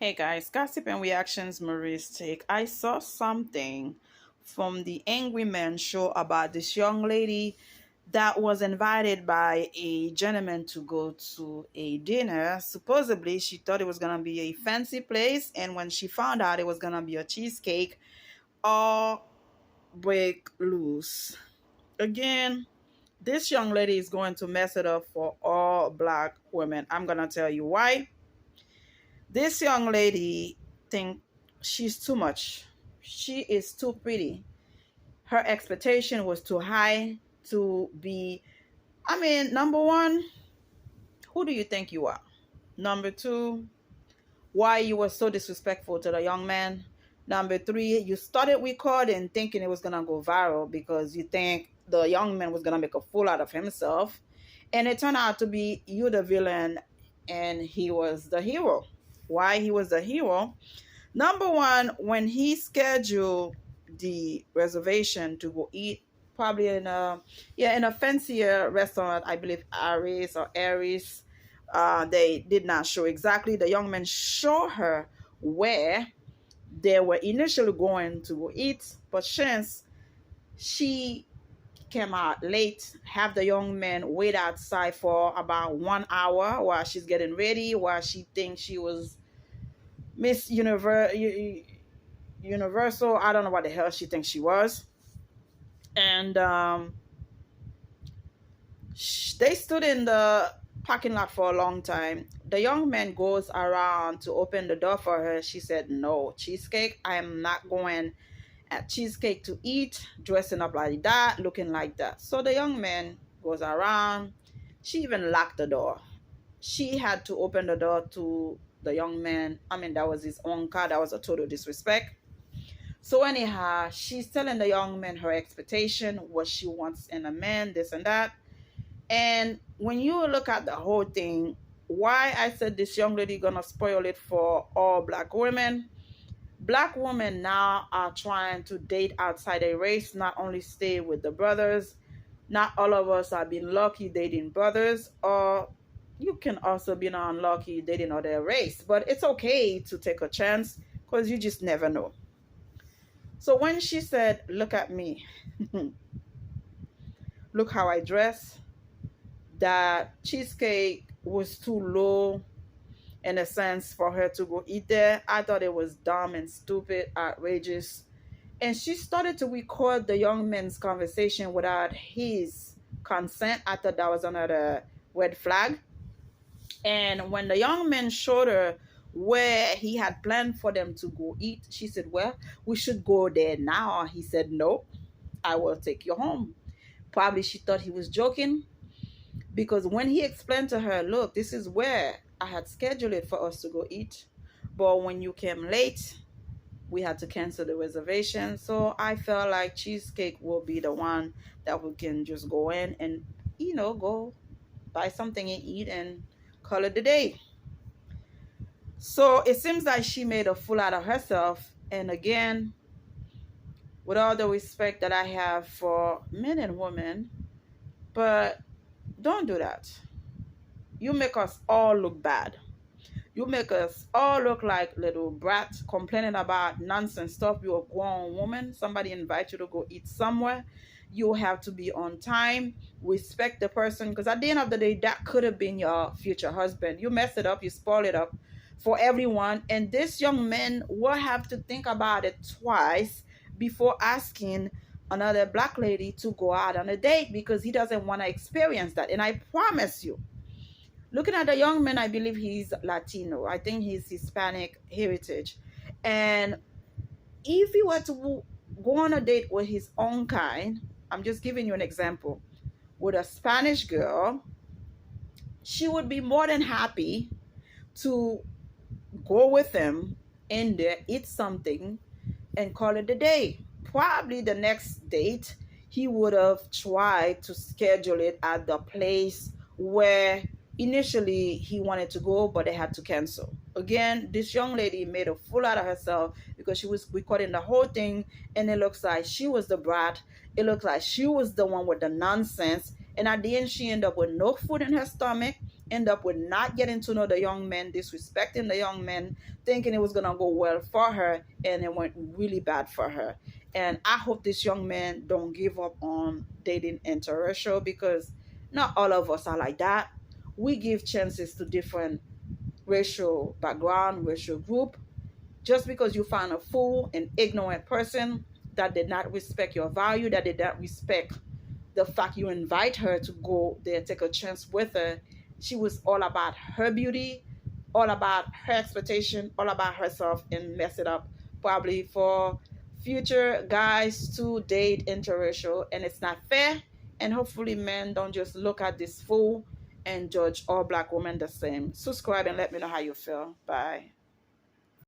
Hey guys, gossip and reactions, Marie's take. I saw something from the Angry Man show about this young lady that was invited by a gentleman to go to a dinner. Supposedly, she thought it was gonna be a fancy place, and when she found out it was gonna be a cheesecake, all break loose. Again, this young lady is going to mess it up for all black women. I'm gonna tell you why. This young lady think she's too much. She is too pretty. Her expectation was too high to be. I mean, number one, who do you think you are? Number two, why you were so disrespectful to the young man? Number three, you started recording thinking it was gonna go viral because you think the young man was gonna make a fool out of himself, and it turned out to be you the villain and he was the hero. Why he was the hero? Number one, when he scheduled the reservation to go eat, probably in a fancier restaurant, I believe Aries or Aries, they did not show exactly. The young man showed her where they were initially going to go eat, but since she came out late, have the young man wait outside for about 1 hour while she's getting ready, while she thinks she was Miss Universal. I don't know what the hell she thinks she was. And they stood in the parking lot for a long time. The young man goes around to open the door for her. She said, "No, cheesecake. I am not going at cheesecake to eat, dressing up like that, looking like that." So the young man goes around. She even locked the door. She had to open the door to the young man. I mean, that was his own car. That was a total disrespect. So anyhow, she's telling the young man her expectation, what she wants in a man, this and that. And when you look at the whole thing, why I said this young lady gonna spoil it for all black women. Black women now are trying to date outside a race, not only stay with the brothers. Not all of us are being lucky dating brothers, or you can also be unlucky dating other race. But it's okay to take a chance because you just never know. So when she said, "Look at me, look how I dress," that cheesecake was too low in a sense for her to go eat there. I thought it was dumb and stupid, outrageous. And she started to record the young man's conversation without his consent. I thought that was another red flag. And when the young man showed her where he had planned for them to go eat, she said, "Well, we should go there now." He said, "No, I will take you home." Probably she thought he was joking, because when he explained to her, "Look, this is where I had scheduled it for us to go eat, but when you came late, we had to cancel the reservation." So I felt like cheesecake will be the one that we can just go in and, go buy something and eat and call it a day. So it seems like she made a fool out of herself. And again, with all the respect that I have for men and women, but don't do that. You make us all look bad. You make us all look like little brats complaining about nonsense stuff. You're a grown woman. Somebody invites you to go eat somewhere. You have to be on time. Respect the person, because at the end of the day, that could have been your future husband. You mess it up. You spoil it up for everyone. And this young man will have to think about it twice before asking another black lady to go out on a date, because he doesn't want to experience that. And I promise you, looking at the young man, I believe he's Latino. I think he's Hispanic heritage. And if he were to go on a date with his own kind, I'm just giving you an example, with a Spanish girl, she would be more than happy to go with him in there, eat something, and call it a day. Probably the next date, he would have tried to schedule it at the place where initially he wanted to go, but they had to cancel. Again, this young lady made a fool out of herself because she was recording the whole thing, and it looks like she was the brat. It looks like she was the one with the nonsense. And at the end, she ended up with no food in her stomach, end up with not getting to know the young man, disrespecting the young man, thinking it was gonna go well for her, and it went really bad for her. And I hope this young man don't give up on dating interracial, because not all of us are like that. We give chances to different racial background, racial group. Just because you find a fool, an ignorant person that did not respect your value, that did not respect the fact you invite her to go there, take a chance with her. She was all about her beauty, all about her expectation, all about herself, and mess it up probably for future guys to date interracial. And it's not fair. And hopefully men don't just look at this fool and judge all black women the same. Subscribe and let me know how you feel. Bye.